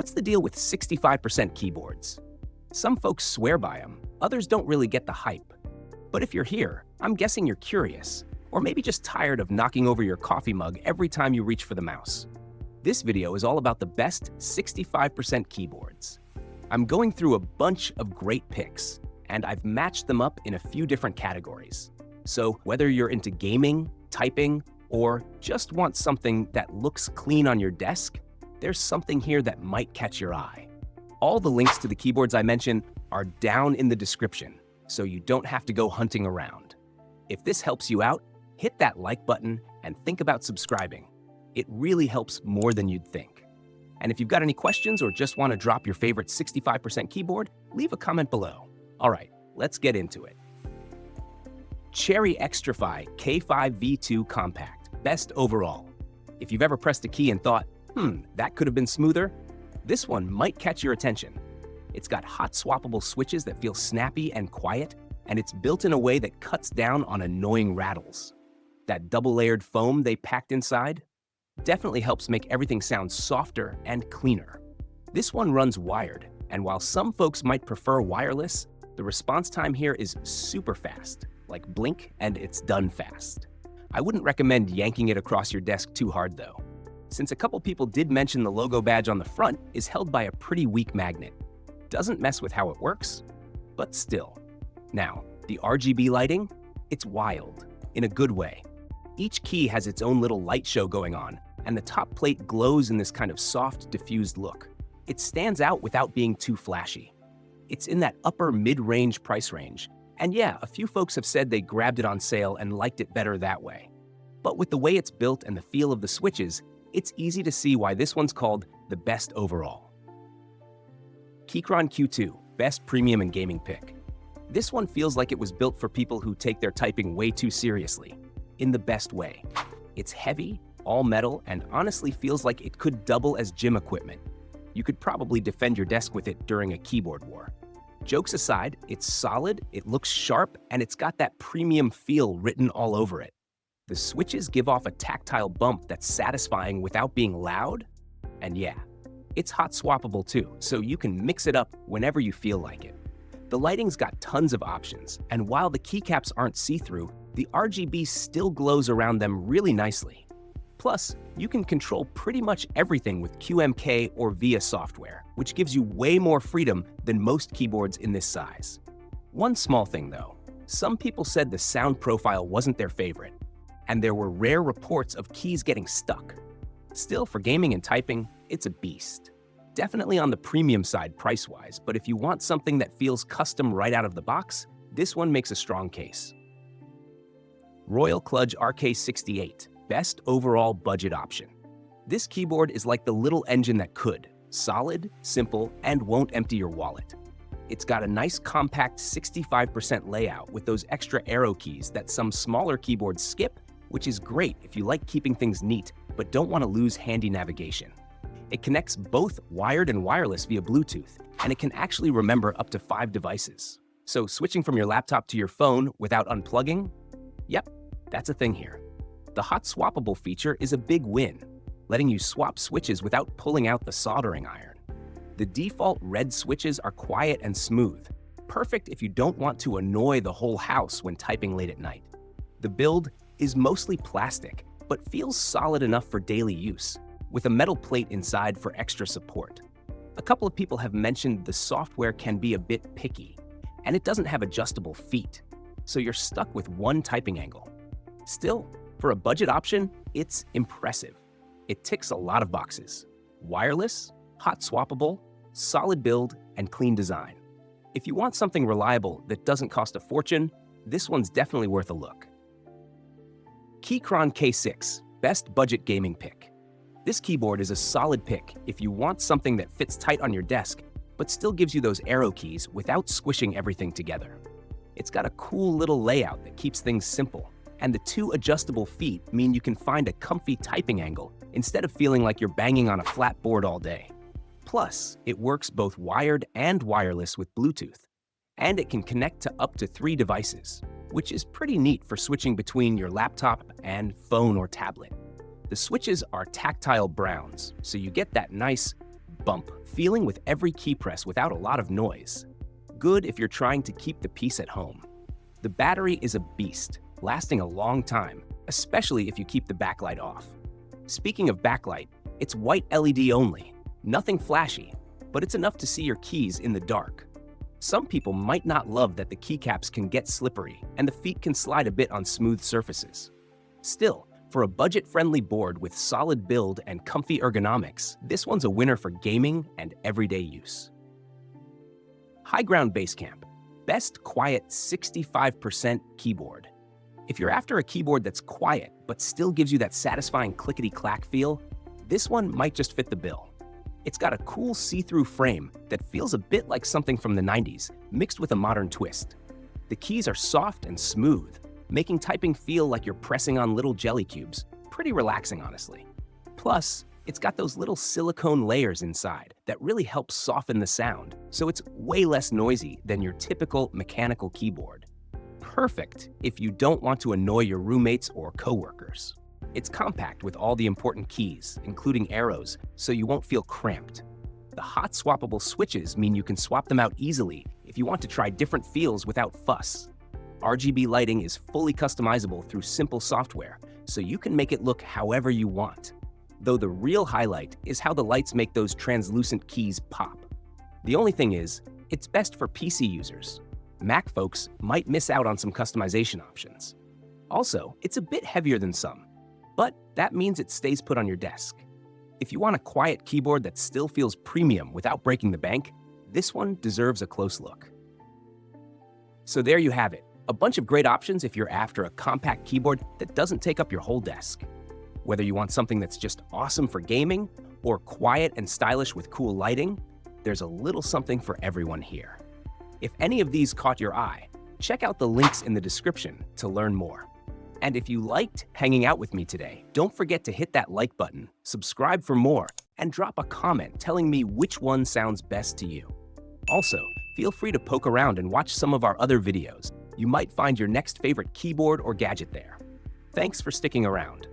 What's the deal with 65% keyboards? Some folks swear by them, others don't really get the hype. But if you're here, I'm guessing you're curious, or maybe just tired of knocking over your coffee mug every time you reach for the mouse. This video is all about the best 65% keyboards. I'm going through a bunch of great picks, and I've matched them up in a few different categories. So whether you're into gaming, typing, or just want something that looks clean on your desk, there's something here that might catch your eye. All the links to the keyboards I mention are down in the description, so you don't have to go hunting around. If this helps you out, hit that like button and think about subscribing. It really helps more than you'd think. And if you've got any questions or just want to drop your favorite 65% keyboard, leave a comment below. All right, let's get into it. Cherry Xtrfy K5 V2 Compact, best overall. If you've ever pressed a key and thought, that could have been smoother, this one might catch your attention. It's got hot swappable switches that feel snappy and quiet, and it's built in a way that cuts down on annoying rattles. That double-layered foam they packed inside definitely helps make everything sound softer and cleaner. This one runs wired, and while some folks might prefer wireless, the response time here is super fast, like blink and it's done fast. I wouldn't recommend yanking it across your desk too hard though, since a couple people did mention the logo badge on the front is held by a pretty weak magnet. Doesn't mess with how it works, but still. Now, the RGB lighting, it's wild, in a good way. Each key has its own little light show going on, and the top plate glows in this kind of soft, diffused look. It stands out without being too flashy. It's in that upper mid-range price range, and yeah, a few folks have said they grabbed it on sale and liked it better that way. But with the way it's built and the feel of the switches, it's easy to see why this one's called the best overall. Keychron Q2, best premium and gaming pick. This one feels like it was built for people who take their typing way too seriously, in the best way. It's heavy, all metal, and honestly feels like it could double as gym equipment. You could probably defend your desk with it during a keyboard war. Jokes aside, it's solid, it looks sharp, and it's got that premium feel written all over it. The switches give off a tactile bump that's satisfying without being loud. And yeah, it's hot swappable too, so you can mix it up whenever you feel like it. The lighting's got tons of options, and while the keycaps aren't see-through, the RGB still glows around them really nicely. Plus, you can control pretty much everything with QMK or VIA software, which gives you way more freedom than most keyboards in this size. One small thing though, some people said the sound profile wasn't their favorite, and there were rare reports of keys getting stuck. Still, for gaming and typing, it's a beast. Definitely on the premium side price-wise, but if you want something that feels custom right out of the box, this one makes a strong case. Royal Kludge RK68, best overall budget option. This keyboard is like the little engine that could, solid, simple, and won't empty your wallet. It's got a nice compact 65% layout with those extra arrow keys that some smaller keyboards skip, which is great if you like keeping things neat but don't want to lose handy navigation. It connects both wired and wireless via Bluetooth, and it can actually remember up to 5 devices. So switching from your laptop to your phone without unplugging? Yep, that's a thing here. The hot swappable feature is a big win, letting you swap switches without pulling out the soldering iron. The default red switches are quiet and smooth, perfect if you don't want to annoy the whole house when typing late at night. The build is mostly plastic, but feels solid enough for daily use, with a metal plate inside for extra support. A couple of people have mentioned the software can be a bit picky, and it doesn't have adjustable feet, so you're stuck with one typing angle. Still, for a budget option, it's impressive. It ticks a lot of boxes. Wireless, hot swappable, solid build, and clean design. If you want something reliable that doesn't cost a fortune, this one's definitely worth a look. Keychron K6, best budget gaming pick. This keyboard is a solid pick if you want something that fits tight on your desk, but still gives you those arrow keys without squishing everything together. It's got a cool little layout that keeps things simple, and the 2 adjustable feet mean you can find a comfy typing angle instead of feeling like you're banging on a flat board all day. Plus, it works both wired and wireless with Bluetooth, and it can connect to up to 3 devices, which is pretty neat for switching between your laptop and phone or tablet. The switches are tactile browns, so you get that nice, bump feeling with every key press without a lot of noise. Good if you're trying to keep the peace at home. The battery is a beast, lasting a long time, especially if you keep the backlight off. Speaking of backlight, it's white LED only, nothing flashy, but it's enough to see your keys in the dark. Some people might not love that the keycaps can get slippery and the feet can slide a bit on smooth surfaces. Still, for a budget-friendly board with solid build and comfy ergonomics, this one's a winner for gaming and everyday use. Highground Basecamp, best quiet 65% keyboard. If you're after a keyboard that's quiet but still gives you that satisfying clickety-clack feel, this one might just fit the bill. It's got a cool see-through frame that feels a bit like something from the 90s, mixed with a modern twist. The keys are soft and smooth, making typing feel like you're pressing on little jelly cubes. Pretty relaxing, honestly. Plus, it's got those little silicone layers inside that really help soften the sound, so it's way less noisy than your typical mechanical keyboard. Perfect if you don't want to annoy your roommates or coworkers. It's compact with all the important keys, including arrows, so you won't feel cramped. The hot swappable switches mean you can swap them out easily if you want to try different feels without fuss. RGB lighting is fully customizable through simple software, so you can make it look however you want. Though the real highlight is how the lights make those translucent keys pop. The only thing is, it's best for PC users. Mac folks might miss out on some customization options. Also, it's a bit heavier than some, but that means it stays put on your desk. If you want a quiet keyboard that still feels premium without breaking the bank, this one deserves a close look. So there you have it. A bunch of great options if you're after a compact keyboard that doesn't take up your whole desk. Whether you want something that's just awesome for gaming or quiet and stylish with cool lighting, there's a little something for everyone here. If any of these caught your eye, check out the links in the description to learn more. And if you liked hanging out with me today, don't forget to hit that like button, subscribe for more, and drop a comment telling me which one sounds best to you. Also, feel free to poke around and watch some of our other videos. You might find your next favorite keyboard or gadget there. Thanks for sticking around.